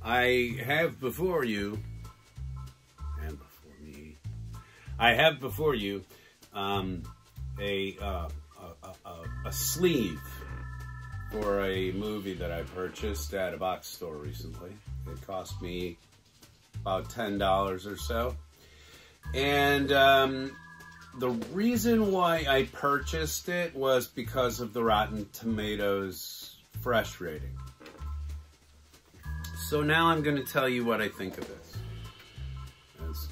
I have before you, and before me, I have before you a sleeve for a movie that I purchased at a box store recently. It cost me about $10 or so. And the reason why I purchased it was because of the Rotten Tomatoes fresh rating. So now I'm going to tell you what I think of this, as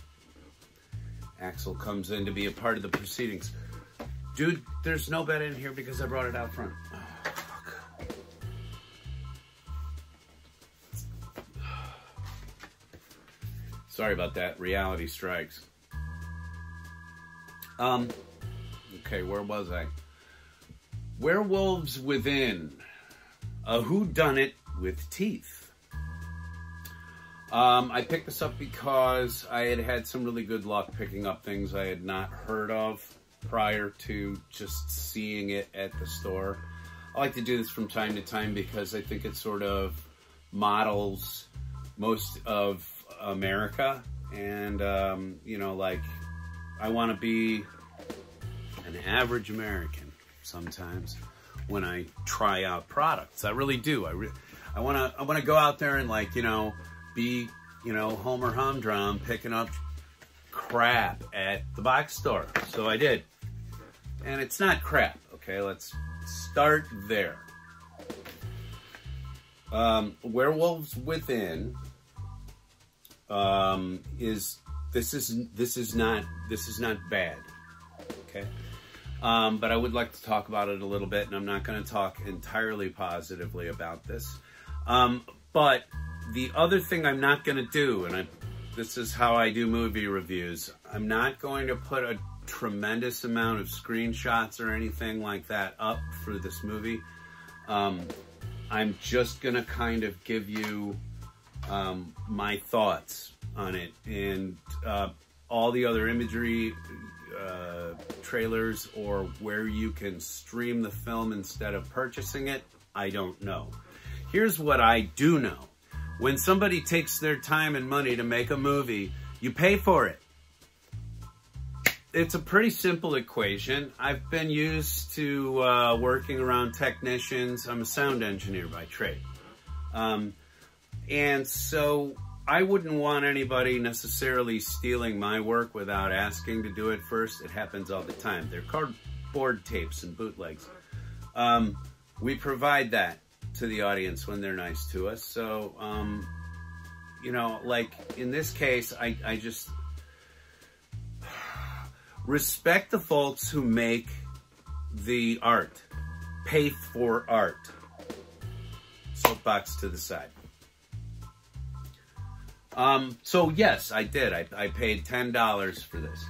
Axel comes in to be a part of the proceedings. Dude, there's no bed in here because I brought it out front. Oh, fuck. Sorry about that. Reality strikes. Okay, where was I? Werewolves Within. A whodunit with teeth. I picked this up because I had some really good luck picking up things I had not heard of prior to just seeing it at the store. I like to do this from time to time because I think it sort of models most of America. And, you know, like, I want to be an average American sometimes when I try out products. I really do. I want to go out there and, like, you know, be, you know, Homer Humdrum picking up crap at the box store. So I did. And it's not crap, okay? Let's start there. Werewolves Within is not bad, okay? But I would like to talk about it a little bit, and I'm not going to talk entirely positively about this. But the other thing I'm not going to do, and this is how I do movie reviews, I'm not going to put a tremendous amount of screenshots or anything like that up for this movie. I'm just going to kind of give you my thoughts on it, and all the other imagery, trailers, or where you can stream the film instead of purchasing it, I don't know. Here's what I do know. When somebody takes their time and money to make a movie, you pay for it. It's a pretty simple equation. I've been used to working around technicians. I'm a sound engineer by trade. And so I wouldn't want anybody necessarily stealing my work without asking to do it first. It happens all the time. They're cardboard tapes and bootlegs. We provide that to the audience when they're nice to us. So, you know, like in this case, I just respect the folks who make the art, pay for art. Soapbox to the side. So yes, I did. I paid $10 for this,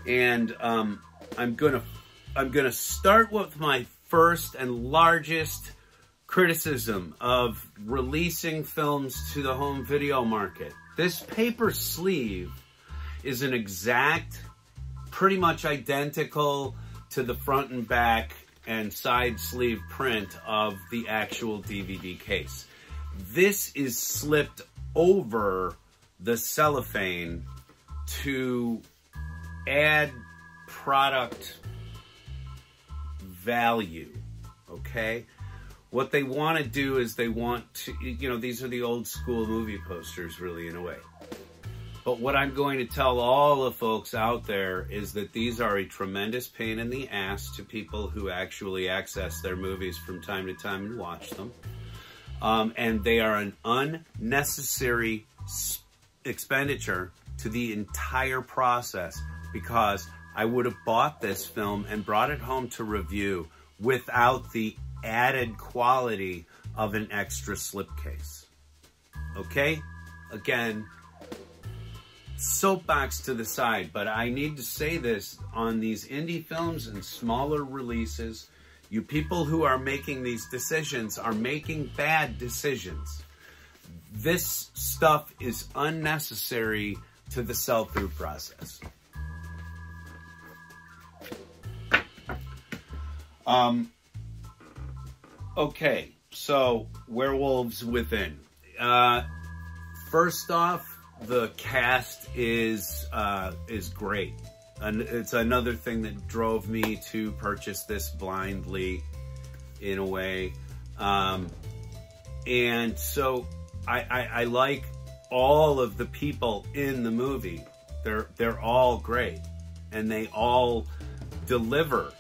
and I'm gonna start with my first and largest criticism of releasing films to the home video market. This paper sleeve is an exact, pretty much identical to the front and back and side sleeve print of the actual DVD case. This is slipped over the cellophane to add product value, okay? What they want to do is they want to, you know, these are the old school movie posters, really, in a way. But what I'm going to tell all the folks out there is that these are a tremendous pain in the ass to people who actually access their movies from time to time and watch them. And they are an unnecessary expenditure to the entire process, because I would have bought this film and brought it home to review without the added quality of an extra slipcase. Okay? Again, soapbox to the side, but I need to say this on these indie films and smaller releases. You people who are making these decisions are making bad decisions. This stuff is unnecessary to the sell-through process. Okay, so Werewolves Within. First off, the cast is great. And it's another thing that drove me to purchase this blindly, in a way. And so I like all of the people in the movie. They're all great, and they all deliver.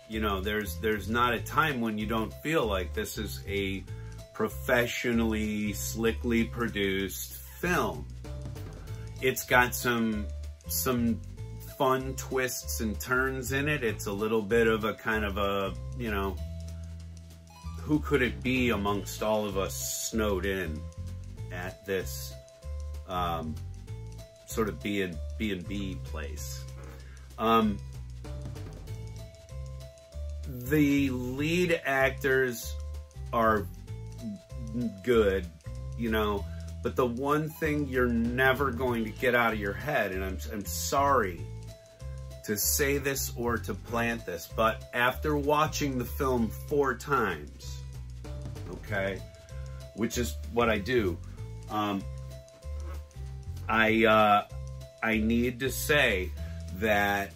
You know, there's not a time when you don't feel like this is a professionally, slickly produced film. It's got some fun twists and turns in it. It's a little bit of a kind of a, you know, who could it be amongst all of us snowed in at this sort of B&B place. The lead actors are good, you know, but the one thing you're never going to get out of your head, and I'm sorry to say this or to plant this, but after watching the film 4 times, okay, which is what I do, I need to say that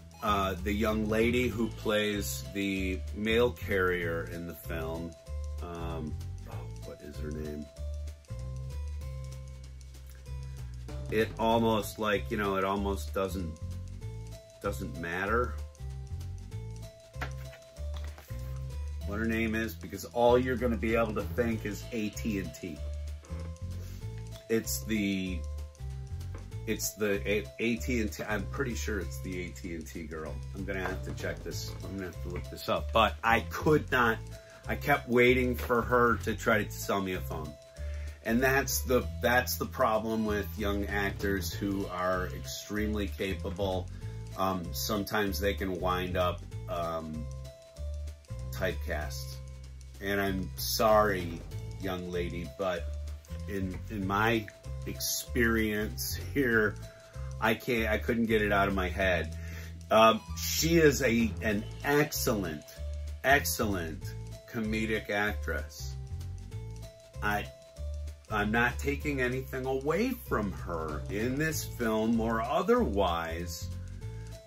the young lady who plays the mail carrier in the film, what is her name? It almost, like, you know, it almost doesn't matter what her name is, because all you're going to be able to think is AT&T. It's the AT&T. I'm pretty sure it's the AT&T girl. I'm going to have to check this. I'm going to have to look this up. But I could not. I kept waiting for her to try to sell me a phone. And that's the problem with young actors who are extremely capable. Sometimes they can wind up typecast. And I'm sorry, young lady, but in my experience here, I couldn't get it out of my head. She is an excellent comedic actress. I'm not taking anything away from her in this film or otherwise.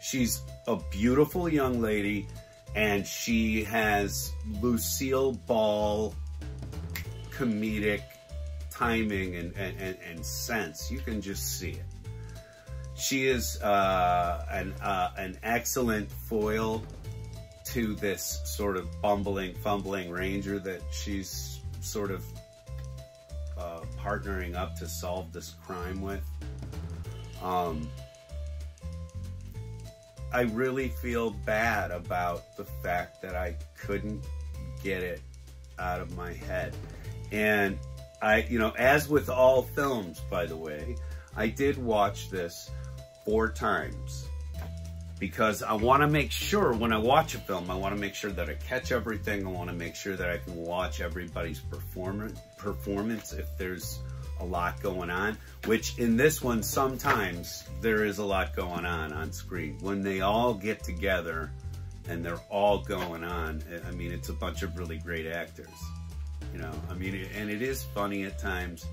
She's a beautiful young lady, and she has Lucille Ball comedic timing and sense. You can just see it. She is an excellent foil to this sort of fumbling ranger that she's sort of partnering up to solve this crime with. I really feel bad about the fact that I couldn't get it out of my head. And you know, as with all films, by the way, I did watch this 4 times because I want to make sure when I watch a film, I want to make sure that I catch everything. I want to make sure that I can watch everybody's performance if there's a lot going on, which in this one, sometimes there is a lot going on screen. When they all get together and they're all going on, I mean, it's a bunch of really great actors. You know, I mean, and it is funny at times.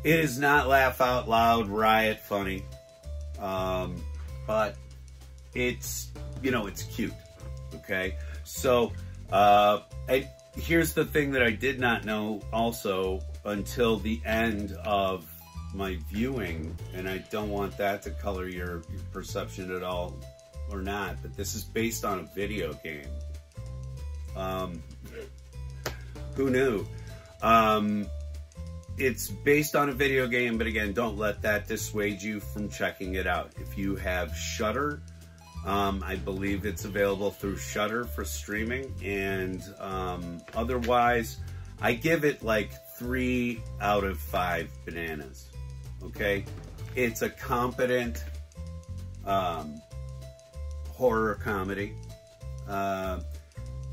It is not laugh out loud, riot funny. But it's, you know, it's cute. Okay. So, here's the thing that I did not know also until the end of my viewing, and I don't want that to color your perception at all or not, but this is based on a video game. Who knew? It's based on a video game, but again, don't let that dissuade you from checking it out. If you have Shudder, I believe it's available through Shudder for streaming, and otherwise, I give it like 3 out of 5 bananas. Okay? It's a competent horror comedy.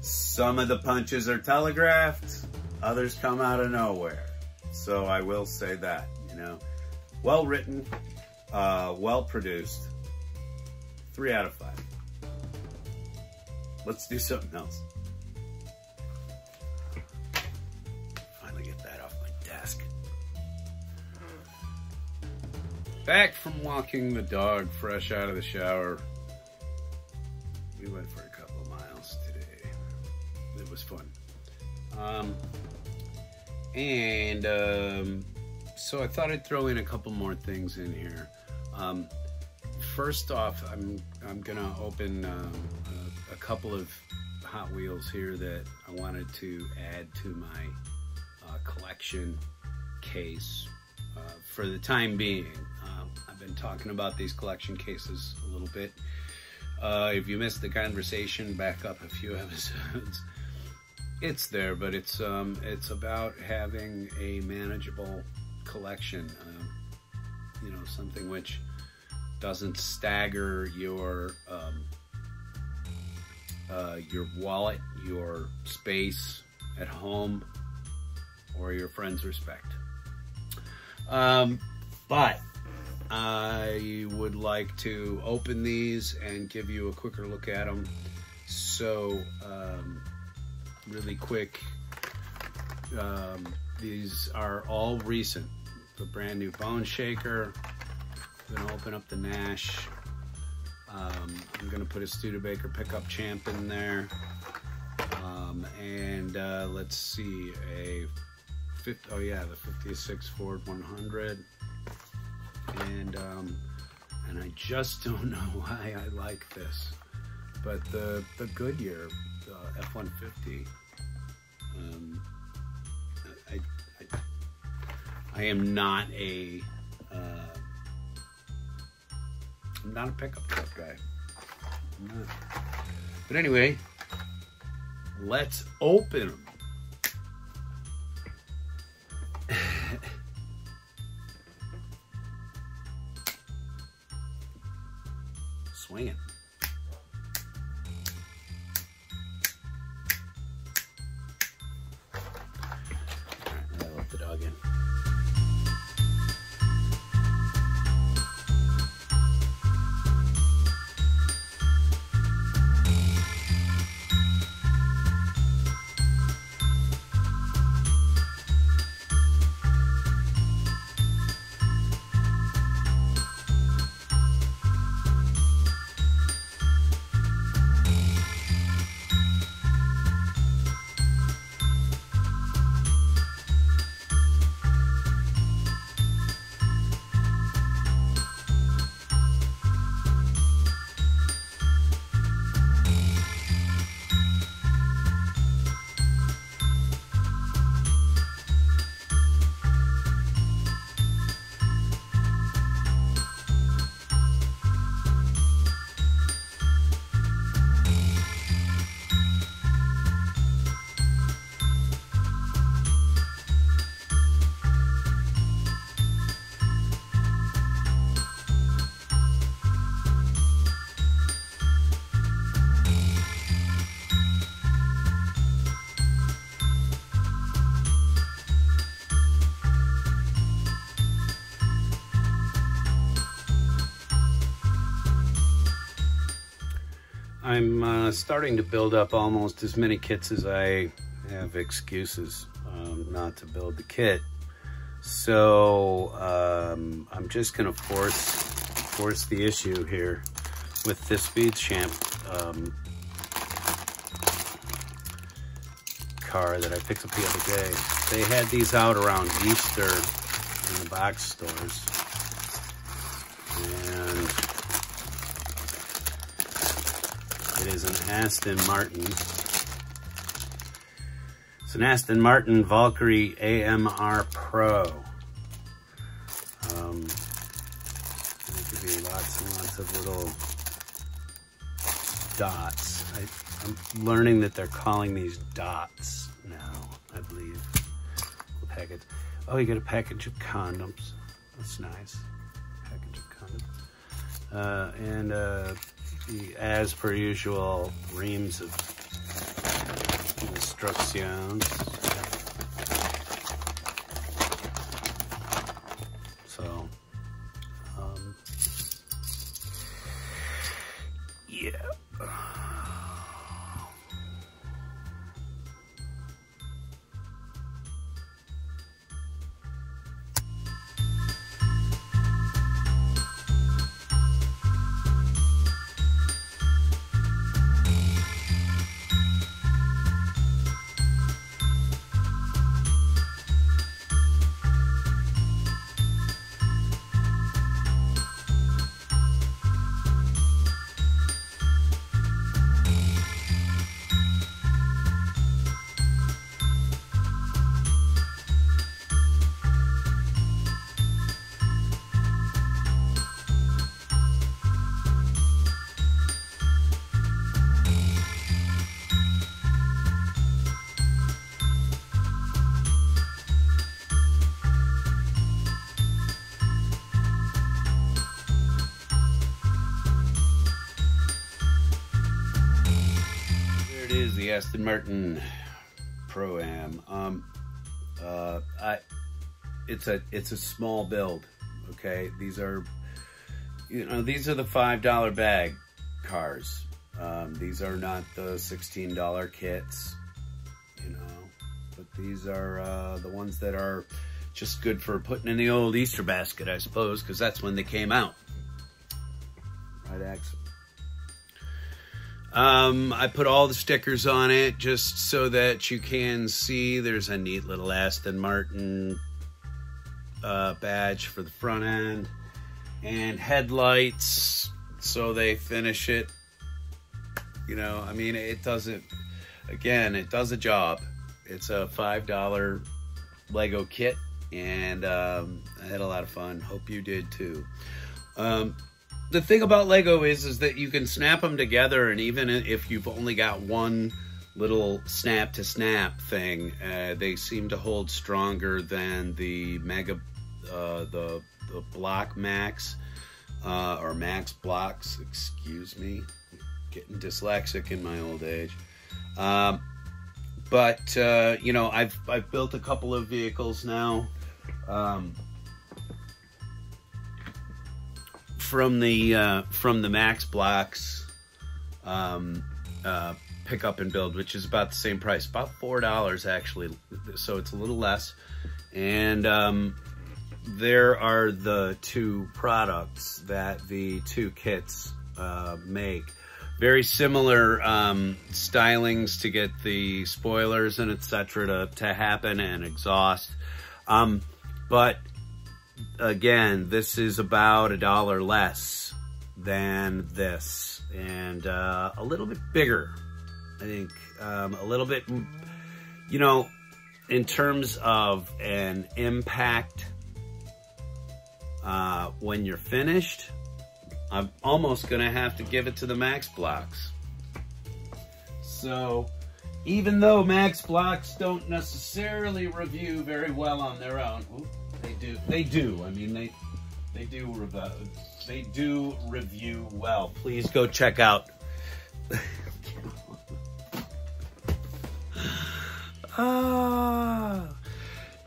Some of the punches are telegraphed, others come out of nowhere. So I will say that, you know, well written, well produced, 3 out of 5. Let's do something else. Finally get that off my desk. Back from walking the dog, fresh out of the shower. We went for a couple of miles today. It was fun. So I thought I'd throw in a couple more things in here. First off, I'm gonna open a couple of Hot Wheels here that I wanted to add to my collection case for the time being. I've been talking about these collection cases a little bit. If you missed the conversation, back up a few episodes. It's there, but it's about having a manageable collection. You know, something which doesn't stagger your wallet, your space at home, or your friends' respect. But I would like to open these and give you a quicker look at them. So, really quick, these are all recent. The brand new Bone Shaker. I'm gonna open up the Nash. I'm gonna put a Studebaker pickup champ in there. Let's see, the 56 Ford 100. And I just don't know why I like this, but the Goodyear F-150. I am not a I'm not a pickup truck guy. I'm not. But anyway, let's open them. Swinging. Alright, I let the dog in. I'm starting to build up almost as many kits as I have excuses not to build the kit. So I'm just gonna force the issue here with this Speed Champ car that I picked up the other day. They had these out around Easter in the box stores. And it is an Aston Martin. It's an Aston Martin Valkyrie AMR Pro. They give you lots and lots of little dots. I'm learning that they're calling these dots now, I believe. The package. Oh, you get a package of condoms. That's nice. Package of condoms. And as per usual, reams of instructions. So, yeah. the Aston Martin Pro-Am. It's a small build. Okay, these are the $5 bag cars. These are not the $16 kits, but these are the ones that are just good for putting in the old Easter basket, I suppose, because that's when they came out. Right, Axel? I put all the stickers on it just so that you can see. There's a neat little Aston Martin badge for the front end and headlights, so they finish it. I mean, it does a job. It's a $5 Lego kit, and I had a lot of fun. Hope you did too. The thing about Lego is that you can snap them together, and even if you've only got one little snap to snap thing, they seem to hold stronger than the the Block Max, or Max Blocks, excuse me. Getting dyslexic in my old age. But I've built a couple of vehicles now. From the Max Blocks pick up and build, which is about the same price, about $4 actually, so it's a little less. And there are the two products that the two kits make. Very similar stylings to get the spoilers and etc. to happen, and exhaust. But again, this is about $1 less than this, and a little bit bigger, I think. A little bit, in terms of an impact when you're finished, I'm almost going to have to give it to the Max Blocks. So, even though Max Blocks don't necessarily review very well on their own, they do. I mean, they do review well. Please go check out.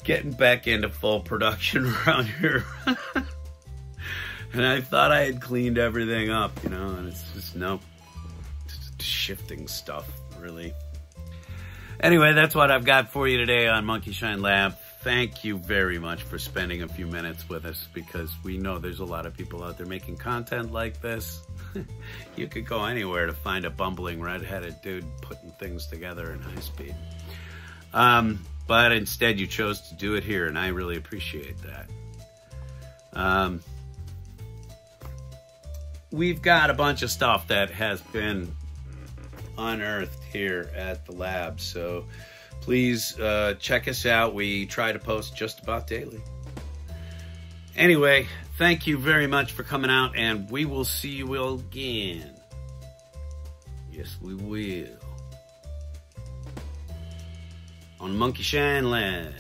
Getting back into full production around here. And I thought I had cleaned everything up, and it's just, nope. Just shifting stuff, really. Anyway, that's what I've got for you today on Monkey Shine Lab. Thank you very much for spending a few minutes with us, because we know there's a lot of people out there making content like this. You could go anywhere to find a bumbling red-headed dude putting things together in high speed. But instead you chose to do it here, and I really appreciate that. We've got a bunch of stuff that has been unearthed here at the lab, so please check us out. We try to post just about daily. Anyway, thank you very much for coming out, and we will see you again. Yes, we will. On Monkey Shine Lab.